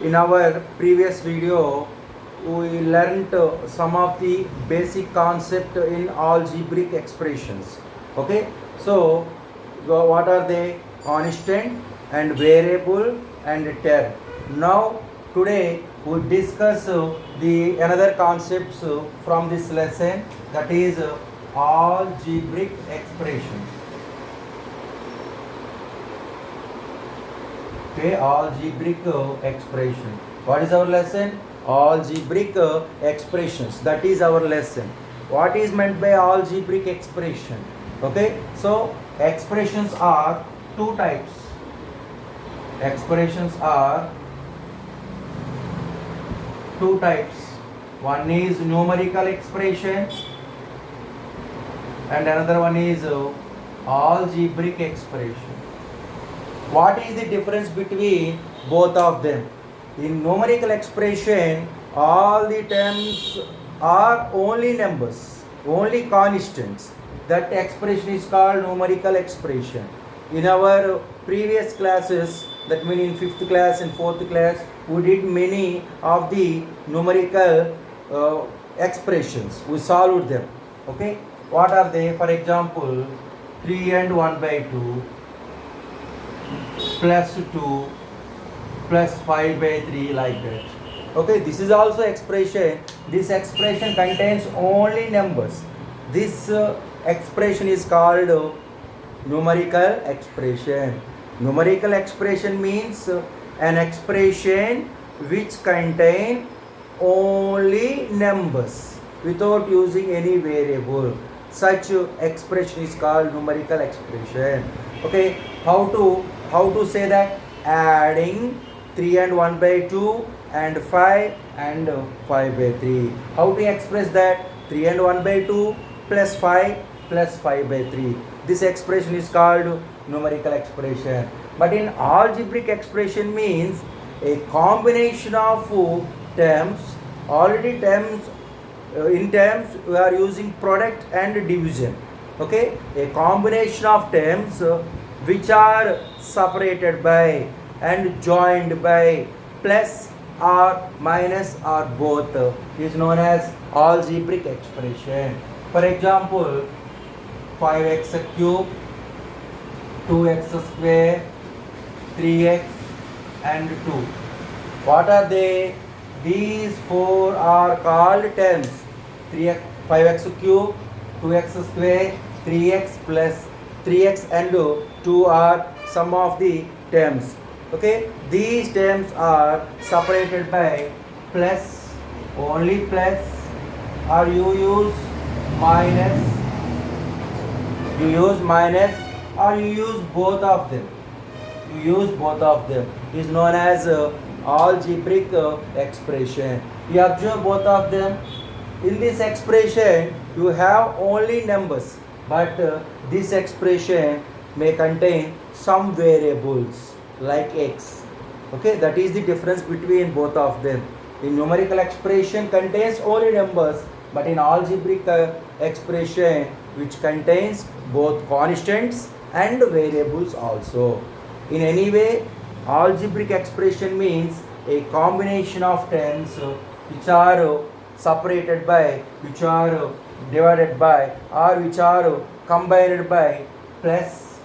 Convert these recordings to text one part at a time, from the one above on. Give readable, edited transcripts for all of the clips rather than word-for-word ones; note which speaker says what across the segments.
Speaker 1: In our previous video, we learnt some of the basic concept in algebraic expressions. Okay, so what are they? Constant and variable and term. Now today we discuss the another concepts from this lesson, that is algebraic expression. Okay, algebraic expression. What is our lesson? Algebraic expressions. That is our lesson. What is meant by algebraic expression? Okay, so expressions are two types. Expressions are two types. One is numerical expression and another one is algebraic expression. What is the difference between both of them? In numerical expression, all the terms are only numbers, only constants. That expression is called numerical expression. In our previous classes, that means in 5th class and 4th class, we did many of the numerical expressions. We solved them. Okay, what are they? For example, 3 and 1 by 2 plus 2 plus 5 by 3, like that. Okay, this is also expression. This expression contains only numbers. This expression is called numerical expression. Numerical expression means an expression which contain only numbers without using any variable. Such expression is called numerical expression. Okay, how to say that? Adding 3 and 1 by 2 and 5 and 5 by 3. How to express that? 3 and 1 by 2 plus 5 plus 5 by 3. This expression is called numerical expression. But in algebraic expression means a combination of terms. Already terms, in terms we are using product and division. Okay, a combination of terms which are separated by and joined by plus or minus or both is known as algebraic expression. For example, 5x cube, 2x square, 3x and 2. What are they? These four are called terms. 5x cube, 2x square, 3x plus 3x and 2 are some of the terms. Okay, these terms are separated by plus, only plus, or you use minus, or you use both of them. Is known as algebraic expression. You observe both of them. In this expression you have only numbers, but this expression may contain some variables like x. Okay, that is the difference between both of them. In numerical expression contains only numbers, but in algebraic expression which contains both constants and variables also. In any way, algebraic expression means a combination of terms which are separated by, which are divided by, or which are combined by plus,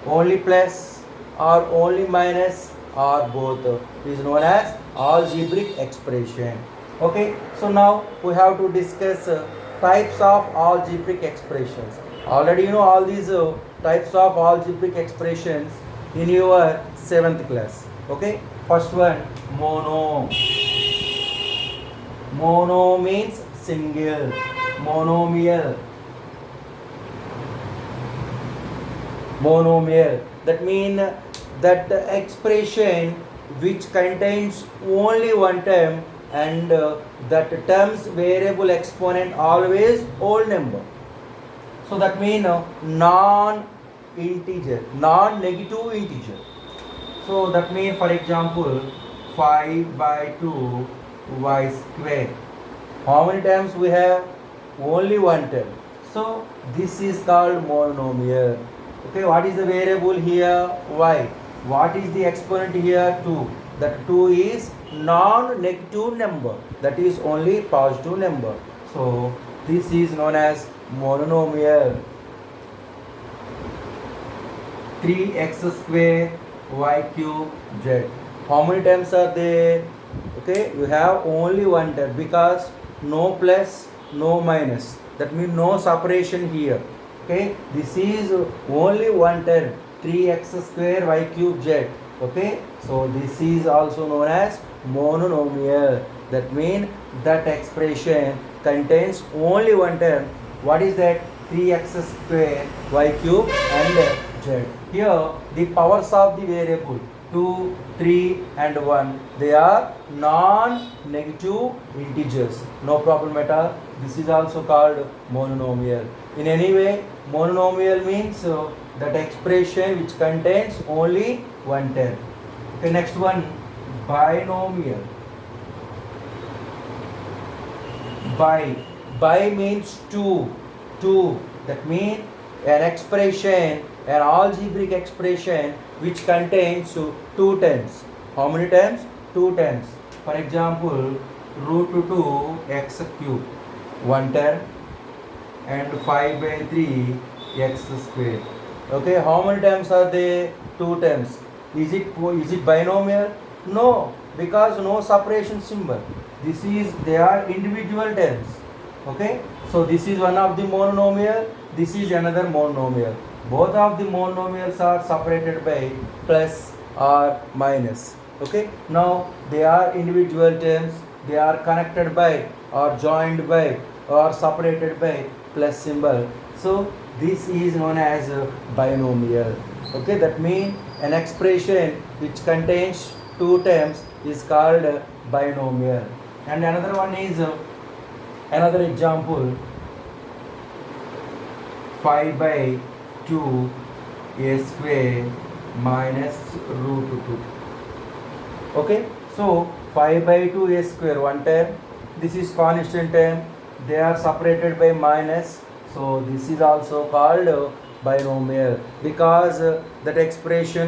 Speaker 1: only plus, or only minus, or both is known as algebraic expression. Okay, so now we have to discuss types of algebraic expressions. Already you know all these types of algebraic expressions in your 7th class. Okay, first one, mono. Mono means single. Monomial. That means that expression which contains only one term and that term's variable exponent always whole number. So that means non-integer, non-negative integer. So that means, for example, 5 by 2 y square. How many terms we have? Only one term. So this is called monomial. Okay, what is the variable here? Y. What is the exponent here? 2. that 2 is non-negative number, that is only positive number. So this is known as mononomial. 3x square y cube z. How many terms are there? Okay, you have only one term because no plus, no minus. That means no separation here. Okay, this is only one term, 3x square y cube z. Okay, so this is also known as mononomial. That means that expression contains only one term. What is that? 3x square y cube and z. Here the powers of the variable 2, 3 and 1, they are non-negative integers. No problem at all. This is also called mononomial. In any way, mononomial means that expression which contains only one term. Okay, next one, binomial. Bi means two. That means an expression, an algebraic expression which contains two terms. How many terms? Two terms. For example, root 2 x cube, one term, and 5 by 3 x square. Okay, how many terms are there? Two terms. Is it binomial? No, because no separation symbol. They are individual terms. Okay, so this is one of the mononomial, this is another mononomial. Both of the monomials are separated by plus or minus. Okay, now they are individual terms, they are connected by or joined by or separated by plus symbol. So this is known as binomial. Okay, that means an expression which contains two terms is called binomial. And another one is another example, 5 by 2 a square minus root 2. Okay, so 5 by 2 a square, one term, this is constant term, they are separated by minus, so this is also called binomial because that expression